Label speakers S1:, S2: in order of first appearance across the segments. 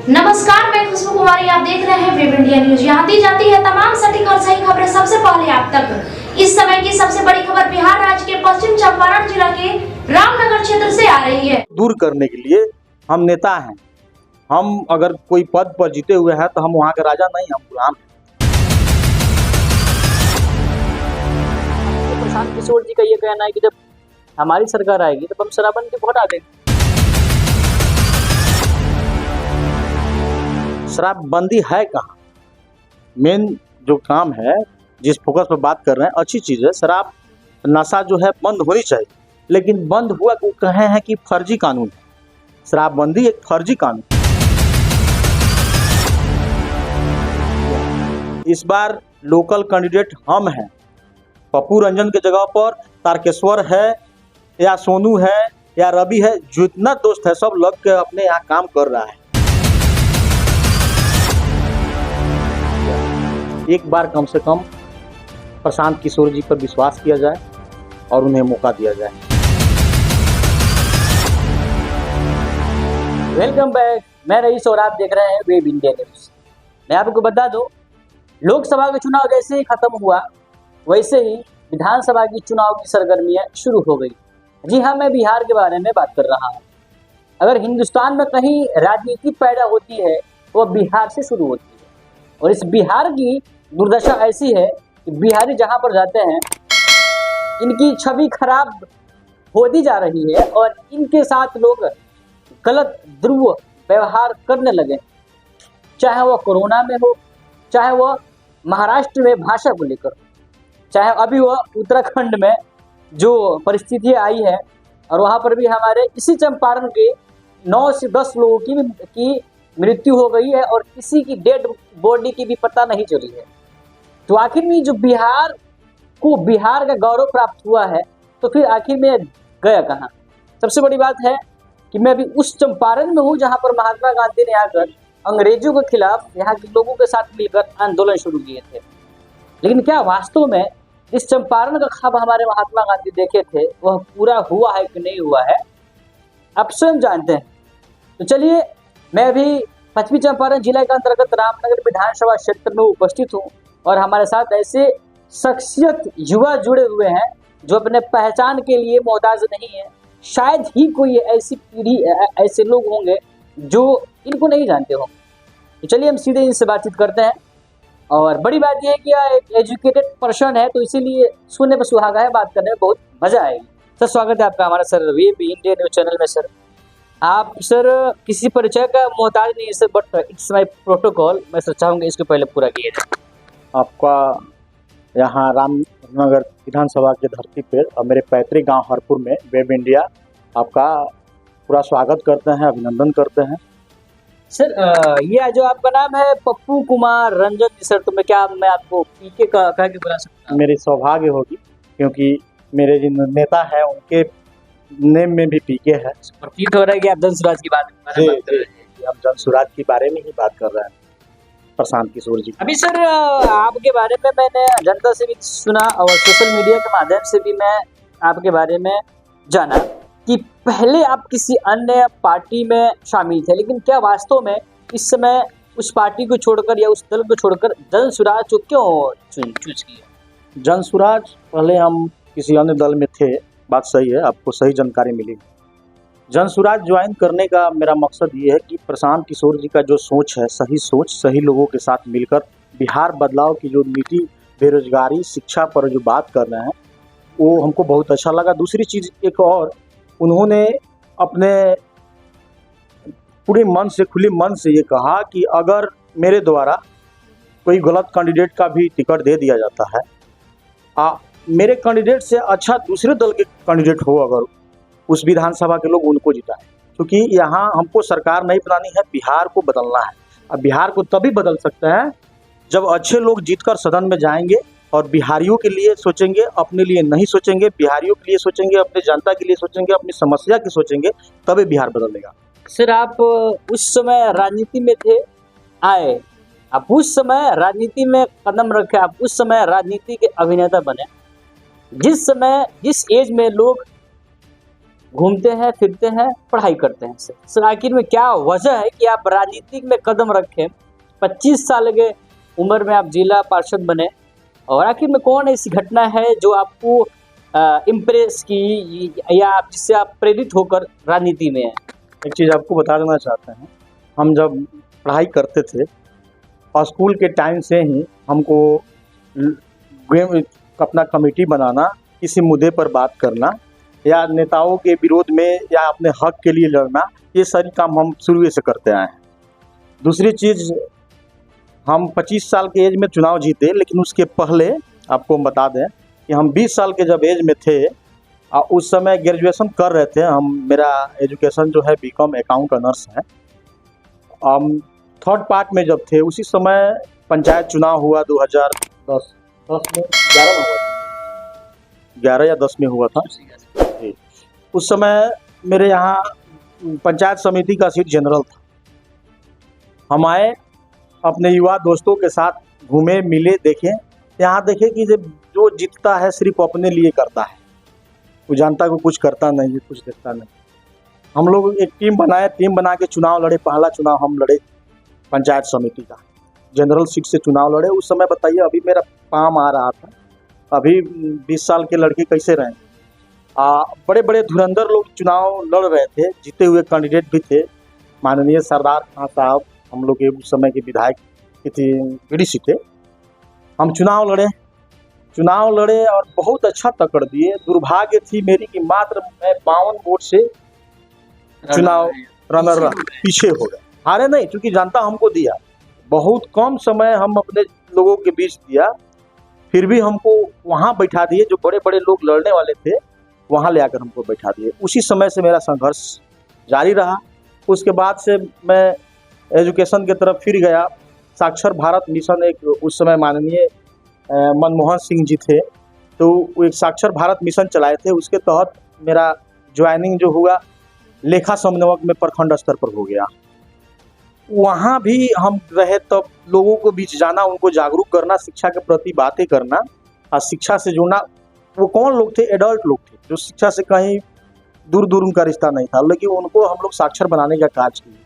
S1: नमस्कार, मैं खुशबू कुमारी। आप देख रहे हैं वेब इंडिया न्यूज। यहाँ दी जाती है तमाम सटीक और सही खबरें सबसे पहले आप तक। इस समय की सबसे बड़ी खबर बिहार राज्य के पश्चिम चंपारण जिला के रामनगर क्षेत्र से आ रही है।
S2: दूर करने के लिए हम नेता हैं। हम अगर कोई पद पर जीते हुए हैं तो हम वहाँ के राजा नहीं, हम गुलाम हैं।
S3: प्रशांत किशोर जी का ये कहना है कि जब हमारी सरकार आएगी तो हम शराबन के वोट आ देंगे।
S2: शराबबंदी है कहाँ? मेन जो काम है, जिस फोकस पर बात कर रहे हैं, अच्छी चीज़ है। शराब नशा जो है बंद होनी चाहिए, लेकिन बंद हुआ वो कहे हैं कि फर्जी कानून है। शराबबंदी एक फर्जी कानून। इस बार लोकल कैंडिडेट हम हैं। पप्पू रंजन के जगह पर तारकेश्वर है या सोनू है या रवि है, जितना दोस्त है सब लग के अपने यहाँ काम कर रहा है। एक बार कम से कम प्रशांत किशोर जी पर विश्वास किया जाए और उन्हें मौका दिया जाए।
S3: वेलकम बैक, मैं रईस और आप देख रहे हैं वेब इंडिया न्यूज। मैं आपको बता दूं, लोकसभा का चुनाव जैसे ही खत्म हुआ वैसे ही विधानसभा की चुनाव की सरगर्मियां शुरू हो गई। जी हाँ, मैं बिहार के बारे में बात कर रहा हूँ। अगर हिंदुस्तान में कहीं राजनीति पैदा होती है वो बिहार से शुरू होती है, और इस बिहार की दुर्दशा ऐसी है कि बिहारी जहाँ पर जाते हैं इनकी छवि खराब होती जा रही है और इनके साथ लोग गलत ध्रुव व्यवहार करने लगे, चाहे वह कोरोना में हो, चाहे वह महाराष्ट्र में भाषा को लेकर, चाहे अभी वह उत्तराखंड में जो परिस्थितियाँ आई है और वहाँ पर भी हमारे इसी चंपारण के 9 से 10 लोगों की मृत्यु हो गई है और किसी की डेड बॉडी की भी पता नहीं चली है। तो आखिर में जो बिहार को बिहार का गौरव प्राप्त हुआ है, तो फिर आखिर में गया कहाँ? सबसे बड़ी बात है कि मैं अभी उस चंपारण में हूँ जहाँ पर महात्मा गांधी ने आकर अंग्रेजों के खिलाफ यहाँ के लोगों के साथ मिलकर आंदोलन शुरू किए थे। लेकिन क्या वास्तव में इस चंपारण का ख्वाब हमारे महात्मा गांधी देखे थे वह पूरा हुआ है कि नहीं हुआ है, आप स्वयं जानते हैं। तो चलिए, मैं अभी पश्चिमी चंपारण जिला के अंतर्गत रामनगर विधानसभा क्षेत्र में उपस्थित हूँ और हमारे साथ ऐसे शख्सियत युवा जुड़े हुए हैं जो अपने पहचान के लिए मोहताज नहीं है। शायद ही कोई ऐसी पीढ़ी, ऐसे लोग होंगे जो इनको नहीं जानते हो। तो चलिए हम सीधे इनसे बातचीत करते हैं। और बड़ी बात यह है कि यह एक एजुकेटेड पर्सन है, तो इसीलिए सुनने पर सुहागा है, बात करने में बहुत मजा आएगी। सर, स्वागत है आपका हमारा sir web India news channel में। सर, आप सर किसी परिचय का मोहताज नहीं है sir, but it's my protocol. मैं सर चाहूँगा इसको पहले पूरा किया जाए।
S2: आपका यहाँ रामनगर विधानसभा की धरती पर और मेरे पैतृक गांव हरपुर में वेब इंडिया आपका पूरा स्वागत करते हैं, अभिनंदन करते हैं।
S3: सर, ये जो आपका नाम है पप्पू कुमार रंजन जी, सर तो मैं आपको पीके का कह के बुला सकता हूँ?
S2: मेरी सौभाग्य होगी क्योंकि मेरे जिन नेता हैं उनके नेम में भी पीके है।
S3: प्रतीत हो रहा है कि आप जनसुराज की बात कर रहे हैं।
S2: हम जनसुराज के बारे में ही बात कर रहे हैं, प्रशांत किशोर जी।
S3: अभी सर आपके बारे में मैंने जनता से भी सुना और सोशल मीडिया के माध्यम से भी मैं आपके बारे में जाना कि पहले आप किसी अन्य पार्टी में शामिल थे, लेकिन क्या वास्तव में इस समय उस पार्टी को छोड़कर या उस दल को छोड़कर जनसुराज को क्यों चूज किया?
S2: जनसुराज पहले हम किसी अन्य दल में थे, बात सही है, आपको सही जानकारी मिली। जनसुराज ज्वाइन करने का मेरा मकसद ये है कि प्रशांत किशोर जी का जो सोच है, सही सोच, सही लोगों के साथ मिलकर बिहार बदलाव की जो नीति, बेरोजगारी, शिक्षा पर जो बात कर रहे हैं वो हमको बहुत अच्छा लगा। दूसरी चीज़ एक और, उन्होंने अपने पूरे मन से, खुले मन से ये कहा कि अगर मेरे द्वारा कोई गलत कैंडिडेट का भी टिकट दे दिया जाता है, मेरे कैंडिडेट से अच्छा दूसरे दल के कैंडिडेट हो, अगर उस विधानसभा के लोग उनको जिताएं, क्योंकि यहाँ हमको सरकार नहीं बनानी है, बिहार को बदलना है। अब बिहार को तभी बदल सकते हैं जब अच्छे लोग जीतकर सदन में जाएंगे और बिहारियों के लिए सोचेंगे, अपने लिए नहीं सोचेंगे, बिहारियों के लिए सोचेंगे, अपने जनता के लिए सोचेंगे, अपनी समस्या की सोचेंगे, तभी बिहार बदलेगा।
S3: सर, आप उस समय राजनीति में थे, आए, आप उस समय राजनीति में कदम रखे, आप उस समय राजनीति के अभिनेता बने। जिस समय, जिस एज में लोग घूमते हैं, फिरते हैं, पढ़ाई करते हैं। सर आखिर में क्या वजह है कि आप राजनीति में कदम रखें, 25 साल के उम्र में आप जिला पार्षद बने, और आखिर में कौन ऐसी घटना है जो आपको इम्प्रेस की या जिससे आप प्रेरित होकर राजनीति में हैं?
S2: एक चीज़ आपको बता देना चाहते हैं, हम जब पढ़ाई करते थे और स्कूल के टाइम से ही हमको अपना कमेटी बनाना, किसी मुद्दे पर बात करना या नेताओं के विरोध में या अपने हक के लिए लड़ना, ये सारी काम हम शुरू से करते आए हैं। दूसरी चीज़, हम 25 साल के एज में चुनाव जीते, लेकिन उसके पहले आपको हम बता दें कि हम 20 साल के जब एज में थे, उस समय ग्रेजुएशन कर रहे थे हम। मेरा एजुकेशन जो है बीकॉम अकाउंट ऑनर्स है। हम थर्ड पार्ट में जब थे, उसी समय पंचायत चुनाव हुआ 2010 में, 11 या 10 में हुआ था। उस समय मेरे यहाँ पंचायत समिति का सीट जनरल था। हम आए, अपने युवा दोस्तों के साथ घूमे, मिले, देखे। यहाँ देखे कि जो जीतता है सिर्फ अपने लिए करता है, वो जनता को कुछ करता नहीं है, कुछ देखता नहीं। हम लोग एक टीम बनाए, टीम बना के चुनाव लड़े। पहला चुनाव हम लड़े पंचायत समिति का, जनरल सीट से चुनाव लड़े। उस समय बताइए, अभी मेरा पाम आ रहा था, अभी 20 साल के लड़के कैसे रहे। बड़े बड़े धुरंधर लोग चुनाव लड़ रहे थे, जीते हुए कैंडिडेट भी थे। माननीय सरदार खान साहब हम लोग के उस समय के विधायक थी, बीडीसी थे। हम चुनाव लड़े और बहुत अच्छा टक्कर दिए। दुर्भाग्य थी मेरी कि मात्र मैं 52 वोट से चुनाव रनर पीछे हो गए। हारे नहीं, क्योंकि जनता हमको दिया। बहुत कम समय हम अपने लोगों के बीच दिया, फिर भी हमको वहाँ बैठा दिए। जो बड़े बड़े लोग लड़ने वाले थे, वहाँ ले आकर हमको बैठा दिए। उसी समय से मेरा संघर्ष जारी रहा। उसके बाद से मैं एजुकेशन की तरफ फिर गया। साक्षर भारत मिशन, एक उस समय माननीय मनमोहन सिंह जी थे, तो वो एक साक्षर भारत मिशन चलाए थे। उसके तहत मेरा ज्वाइनिंग जो हुआ लेखा समन्वयक में प्रखंड स्तर पर हो गया। वहाँ भी हम रहे, तब लोगों को बीच जाना, उनको जागरूक करना, शिक्षा के प्रति बातें करना और शिक्षा से जुड़ना। वो कौन लोग थे? एडल्ट लोग थे, जो शिक्षा से कहीं दूर दूर उनका रिश्ता नहीं था, लेकिन उनको हम लोग साक्षर बनाने का कार्य किए।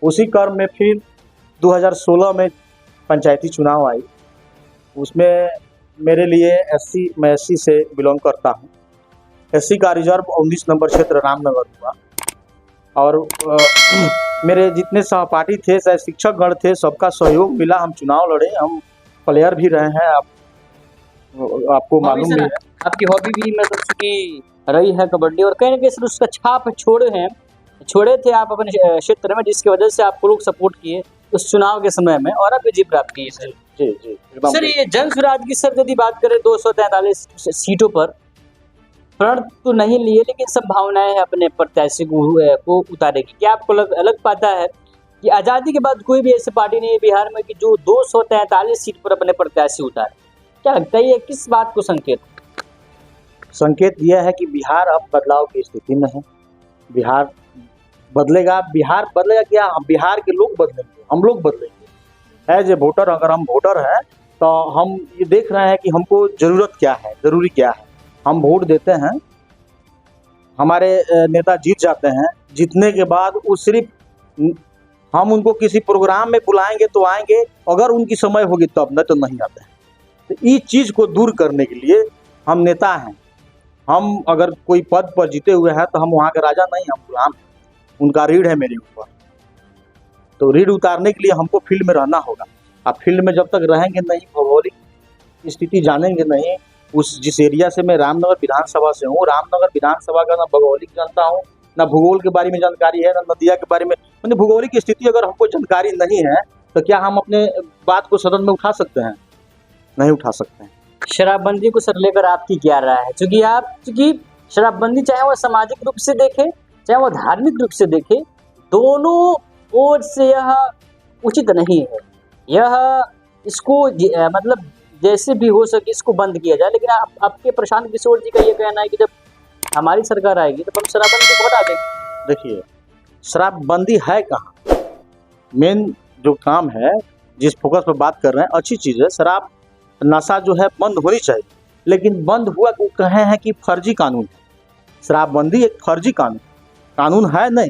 S2: उसी क्रम में फिर 2016 में पंचायती चुनाव आई। उसमें मेरे लिए मैं एससी से बिलोंग करता हूँ। एससी का रिजर्व 19 नंबर क्षेत्र रामनगर हुआ, और मेरे जितने सहपाठी थे, चाहे शिक्षकगण थे, सबका सहयोग मिला। हम चुनाव लड़े, हम प्लेयर भी रहे हैं। आपको मालूम है,
S3: आपकी हॉबी भी मतलब कि रही है कबड्डी, और कहीं ना कहीं उसका छाप छोड़े थे आप अपने क्षेत्र में, जिसकी वजह से आपको लोग सपोर्ट किए उस चुनाव के समय में, और आप जीत प्राप्त किए। सर
S2: जी
S3: सर, ये जन स्वराज की सर यदि बात करें 243 सीटों पर प्रण तो नहीं लिए, लेकिन संभावनाएं है अपने प्रत्याशी को उतारे की। क्या आपको अलग पाता है कि आज़ादी के बाद कोई भी ऐसी पार्टी नहीं है बिहार में कि जो 243 सीट पर अपने प्रत्याशी उतारे? क्या लगता है ये किस बात को संकेत
S2: यह है कि बिहार अब बदलाव की स्थिति में है। बिहार बदलेगा क्या? बिहार के लोग बदलेंगे, हम लोग बदलेंगे। एज ए वोटर, अगर हम वोटर हैं तो हम ये देख रहे हैं कि हमको ज़रूरत क्या है, ज़रूरी क्या है। हम वोट देते हैं, हमारे नेता जीत जाते हैं। जीतने के बाद वो सिर्फ हम उनको किसी प्रोग्राम में बुलाएंगे तो आएंगे, अगर उनकी समय होगी तब, न तो नहीं आते हैं। तो इस चीज़ को दूर करने के लिए हम नेता हैं। हम अगर कोई पद पर जीते हुए हैं तो हम वहाँ के राजा नहीं, हम गुलाम हैं। उनका रीढ़ है मेरे ऊपर, तो रीढ़ उतारने के लिए हमको फील्ड में रहना होगा। आप फील्ड में जब तक रहेंगे नहीं, भौगोलिक स्थिति जानेंगे नहीं, जिस एरिया से मैं रामनगर विधानसभा से हूँ, रामनगर विधानसभा का ना भौगोलिक जानता हूँ, ना भूगोल के बारे में जानकारी है, ना नदिया के बारे में, मतलब भूगोलिक स्थिति अगर हमको जानकारी नहीं है तो क्या हम अपने बात को सदन में उठा सकते हैं? नहीं उठा सकते हैं।
S3: शराबबंदी को सर लेकर आपकी क्या राय है? क्योंकि शराबबंदी चाहे वो सामाजिक रूप से देखे, चाहे वो धार्मिक रूप से देखे, दोनों ओर से यह उचित नहीं है। इसको मतलब जैसे भी हो सके इसको बंद किया जाए। लेकिन आपके प्रशांत किशोर जी का ये कहना है कि जब हमारी सरकार आएगी तो हम शराबबंदी को हटा देंगे।
S2: देखिए, शराबबंदी है कहाँ? मेन जो काम है, जिस फोकस पर बात कर रहे हैं, अच्छी चीज़ है। शराब नशा जो है बंद होनी चाहिए, लेकिन बंद हुआ वो कहे हैं कि फर्जी कानून है। शराबबंदी एक फर्जी कानून है नहीं,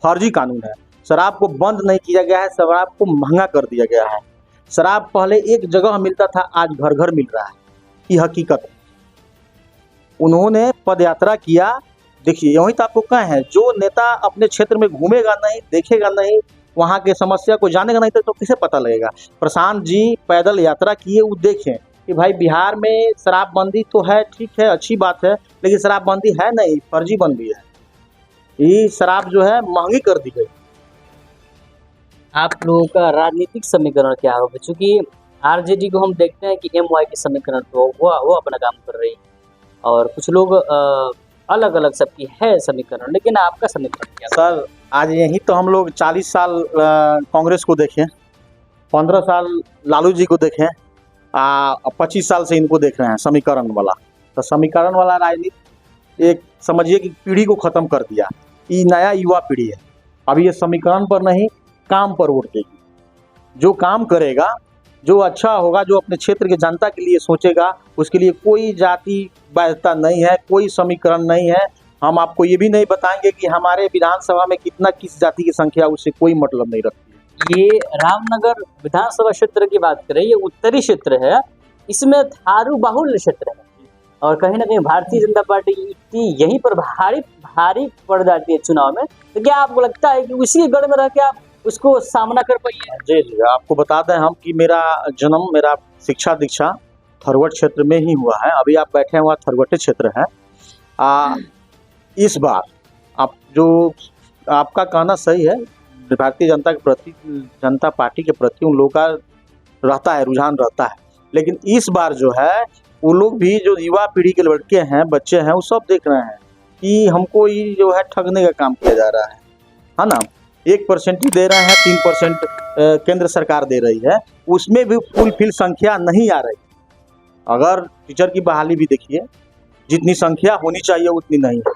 S2: फर्जी कानून है। शराब को बंद नहीं किया गया है, शराब को महंगा कर दिया गया है। शराब पहले एक जगह मिलता था, आज घर घर मिल रहा है, ये हकीकत है। उन्होंने पदयात्रा किया, देखिए यही तो आपको कहे हैं, जो नेता अपने क्षेत्र में घूमेगा नहीं, देखेगा नहीं, वहाँ के समस्या को जानेगा नहीं तो किसे पता लगेगा। प्रशांत जी पैदल यात्रा किए, वो देखें कि भाई बिहार में शराबबंदी तो है, ठीक है, अच्छी बात है, लेकिन शराबबंदी है नहीं, फर्जी बंदी है। ये शराब जो है महंगी कर दी गई।
S3: आप लोगों का राजनीतिक समीकरण क्या होगा? क्योंकि आरजेडी को हम देखते हैं कि एमवाई के समीकरण तो वो अपना काम कर रही है और कुछ लोग अलग अलग सबकी है समीकरण, लेकिन आपका समीकरण क्या?
S2: सर आज यही तो हम लोग 40 साल कांग्रेस को देखें, 15 साल लालू जी को देखें, 25 साल से इनको देख रहे हैं समीकरण वाला। तो समीकरण वाला राजनीति एक समझिए कि पीढ़ी को खत्म कर दिया। ये नया युवा पीढ़ी है, अभी ये समीकरण पर नहीं काम पर वोट देगी। जो काम करेगा, जो अच्छा होगा, जो अपने क्षेत्र के जनता के लिए सोचेगा, उसके लिए कोई जाति वैधता नहीं है, कोई समीकरण नहीं है। हम आपको ये भी नहीं बताएंगे कि हमारे विधानसभा में कितना किस जाति की संख्या, उससे कोई मतलब नहीं रखती है।
S3: ये रामनगर विधानसभा क्षेत्र की बात करें, ये उत्तरी क्षेत्र है, इसमें थारू बाहुल्य क्षेत्र है और कहीं ना कहीं भारतीय जनता पार्टी की यहीं पर भारी पड़ जाती है चुनाव में। तो क्या आपको लगता है कि उसी गढ़ में रह के आप उसको सामना कर पाइए?
S2: जी जी, आपको बता दें हम कि मेरा शिक्षा दीक्षा थरवट क्षेत्र में ही हुआ है। अभी आप बैठे हुआ थरवटे क्षेत्र है। इस बार आप जो आपका कहना सही है, भारतीय जनता पार्टी के प्रति उन लोगों का रहता है, रुझान रहता है, लेकिन इस बार जो है वो लोग भी, जो युवा पीढ़ी के लड़के हैं, बच्चे हैं, वो सब देख रहे हैं कि हमको ये जो है ठगने का काम किया जा रहा है ना। 1% ही दे रहे हैं, 3% केंद्र सरकार दे रही है, उसमें भी फुलफिल संख्या नहीं आ रही। अगर टीचर की बहाली भी देखिए, जितनी संख्या होनी चाहिए उतनी नहीं है।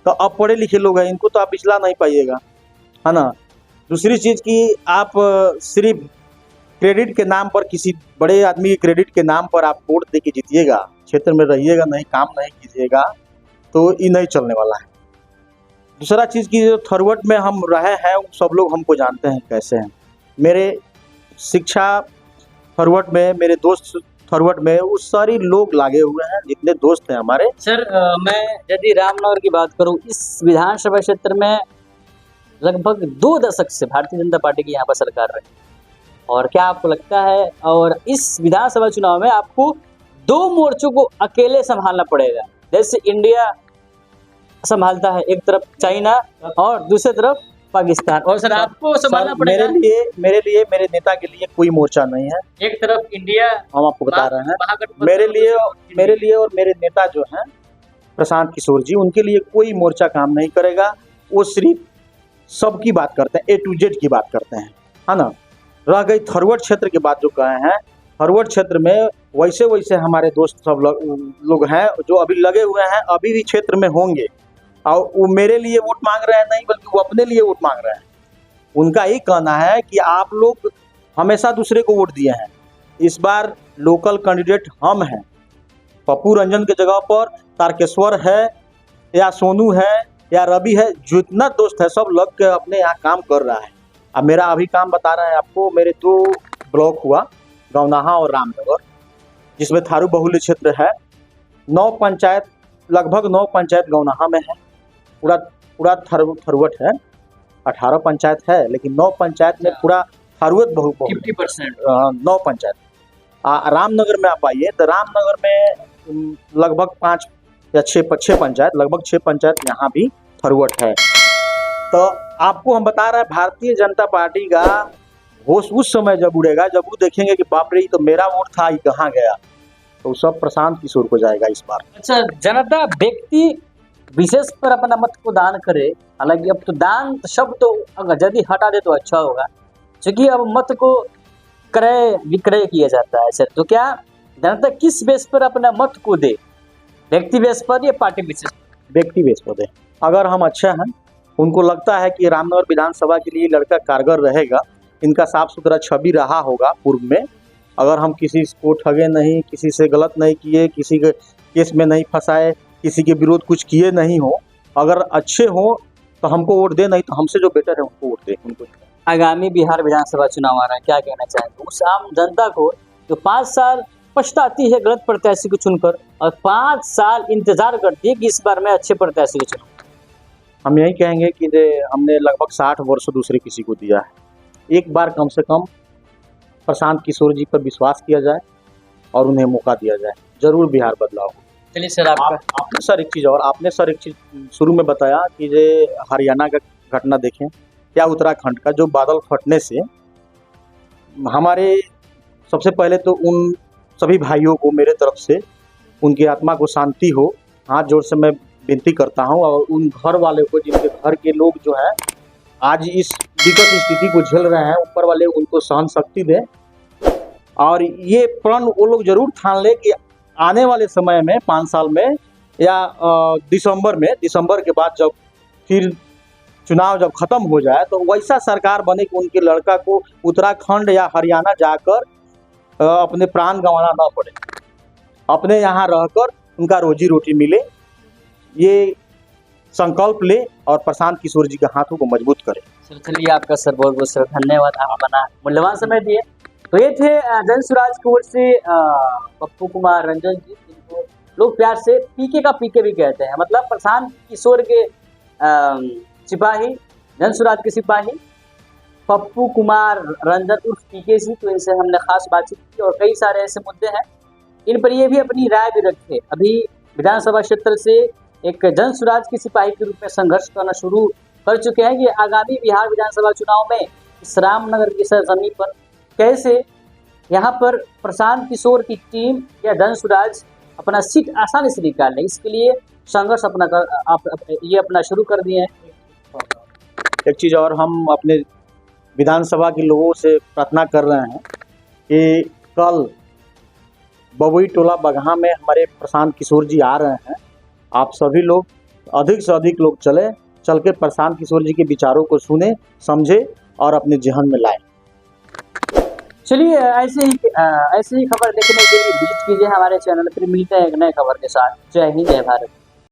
S2: तो अब पढ़े लिखे लोग हैं, इनको तो आप पिछला नहीं पाइएगा, है ना। दूसरी चीज़ कि आप सिर्फ क्रेडिट के नाम पर, किसी बड़े आदमी के क्रेडिट के नाम पर आप वोट दे के जीतिएगा, क्षेत्र में रहिएगा नहीं, काम नहीं कीजिएगा, तो ये नहीं चलने वाला है। दूसरा चीज़ की जो थरवट में हम रहे हैं, सब लोग हमको जानते हैं कैसे हैं। मेरे शिक्षा थरवट में, मेरे दोस्त थरवट में, वो सारे लोग लागे हुए हैं, जितने दोस्त हैं हमारे।
S3: सर मैं यदि रामनगर की बात करूं, इस विधानसभा क्षेत्र में लगभग 2 दशक से भारतीय जनता पार्टी की यहाँ पर सरकार रही, और क्या आपको लगता है, और इस विधानसभा चुनाव में आपको 2 मोर्चों को अकेले संभालना पड़ेगा, जैसे इंडिया संभालता है एक तरफ चाइना और दूसरी तरफ पाकिस्तान, और सर आपको संभालना पड़ेगा।
S2: मेरे लिए मेरे नेता के लिए कोई मोर्चा नहीं है।
S3: एक तरफ इंडिया, हम
S2: आपको बता रहे हैं, मेरे लिए और मेरे नेता जो हैं प्रशांत किशोर जी, उनके लिए कोई मोर्चा काम नहीं करेगा। वो सिर्फ सबकी बात करते हैं, A to Z की बात करते हैं, है ना। रह गई थरवट क्षेत्र की बात, जो कहे हैं, थरवट क्षेत्र में वैसे हमारे दोस्त सब लोग हैं जो अभी लगे हुए हैं, अभी भी क्षेत्र में होंगे, और वो मेरे लिए वोट मांग रहे हैं नहीं, बल्कि वो अपने लिए वोट मांग रहे हैं। उनका यही कहना है कि आप लोग हमेशा दूसरे को वोट दिए हैं, इस बार लोकल कैंडिडेट हम हैं। पप्पू रंजन के जगह पर तारकेश्वर है, या सोनू है, या रवि है, जितना दोस्त है सब लग के अपने यहाँ काम कर रहा है। अब मेरा अभी काम बता रहे हैं आपको, मेरे 2 ब्लॉक हुआ, गौनाहा और रामनगर, जिसमें थारू बहुल्य क्षेत्र है। 9 पंचायत, लगभग 9 पंचायत गौनाहा में है, पूरा थरवट है। 18 पंचायत है, लेकिन 9 पंचायत में पूरा थरवट बहुत
S3: 50%।
S2: 9 पंचायत। रामनगर में आप आइए तो रामनगर में लगभग 5 या 6 पंचायत, लगभग 6 पंचायत यहाँ भी थरवट है। तो आपको हम बता रहे हैं, भारतीय जनता पार्टी का होश उस समय जब उड़ेगा जब वो देखेंगे कि बाप रे, तो मेरा वोट था, ये कहाँ गया। तो सब प्रशांत किशोर को जाएगा इस बार।
S3: अच्छा, जनता व्यक्ति विशेष पर अपना मत को दान करे, हालांकि अब तो दान शब्द तो अगर यदि हटा दे तो अच्छा होगा, क्योंकि अब मत को क्रय विक्रय किया जाता है। सर, तो क्या जनता किस बेस पर अपना मत को दे, व्यक्ति बेस पर या पार्टी बेस?
S2: व्यक्ति बेस पर दे। अगर हम अच्छे हैं, उनको लगता है कि रामनगर विधानसभा के लिए लड़का कारगर रहेगा, इनका साफ सुथरा छवि रहा होगा पूर्व में, अगर हम किसी को ठगे नहीं, किसी से गलत नहीं किए, किसी के केस में नहीं फंसाए, किसी के विरोध कुछ किए नहीं हो, अगर अच्छे हो तो हमको वोट दे, नहीं तो हमसे जो बेटर है उनको वोट दे, उनको।
S3: आगामी बिहार विधानसभा चुनाव आ रहा है, क्या कहना चाहेंगे उस आम जनता को जो 5 साल पछताती है गलत प्रत्याशी को चुनकर और 5 साल इंतजार करती है कि इस बार मैं अच्छे प्रत्याशी को चुनूं?
S2: हम यही कहेंगे कि हमने लगभग 60 वर्ष दूसरे किसी को दिया है, एक बार कम से कम प्रशांत किशोर जी पर विश्वास किया जाए और उन्हें मौका दिया जाए, जरूर बिहार बदलाव हो।
S3: चलिए सर, आपका
S2: आपने सर एक चीज़ और, आपने सर एक चीज़ शुरू में बताया कि हरियाणा का घटना देखें या उत्तराखंड का, जो बादल फटने से हमारे, सबसे पहले तो उन सभी भाइयों को मेरे तरफ से उनकी आत्मा को शांति हो, हाथ जोड़ से मैं विनती करता हूं, और उन घर वाले को जिनके घर के लोग जो है आज इस विकट स्थिति को झेल रहे हैं, ऊपर वाले उनको सहन शक्ति दें, और ये प्रण वो लोग जरूर ठान ले कि आने वाले समय में 5 साल में या दिसंबर के बाद जब फिर चुनाव जब खत्म हो जाए तो वैसा सरकार बने कि उनके लड़का को उत्तराखंड या हरियाणा जाकर अपने प्राण गंवाना ना पड़े, अपने यहाँ रहकर उनका रोजी रोटी मिले, ये संकल्प ले और प्रशांत किशोर जी के हाथों को मजबूत करे।
S3: सर चलिए, आपका सर बहुत बहुत सर धन्यवाद, आप अपना मूल्यवान समय दिए। तो ये थे जन स्वराज की ओर से पप्पू कुमार रंजन जी, जिनको लोग प्यार से पीके का पीके भी कहते हैं, मतलब प्रशांत किशोर के सिपाही, जन स्वराज के सिपाही पप्पू कुमार रंजन उर्फ पीके जी। तो इनसे हमने खास बातचीत की और कई सारे ऐसे मुद्दे हैं इन पर ये भी अपनी राय भी रखे। अभी विधानसभा क्षेत्र से एक जन स्वराज के सिपाही के रूप में संघर्ष करना शुरू कर चुके हैं कि आगामी बिहार विधानसभा चुनाव में इस रामनगर की सरजमी पर कैसे यहाँ पर प्रशांत किशोर की टीम या जन स्वराज अपना सीट आसानी से निकाल ले, इसके लिए संघर्ष अपना शुरू कर दिए हैं।
S2: एक चीज़ और, हम अपने विधानसभा के लोगों से प्रार्थना कर रहे हैं कि कल बबुई टोला बगहा में हमारे प्रशांत किशोर जी आ रहे हैं, आप सभी लोग अधिक से अधिक लोग चल के प्रशांत किशोर जी के विचारों को सुने, समझे और अपने जहन में लाए।
S3: चलिए, ऐसे ही खबर देखने के लिए विजिट कीजिए हमारे चैनल पर। मिलते हैं एक नए खबर के साथ। जय हिंद, जय भारत।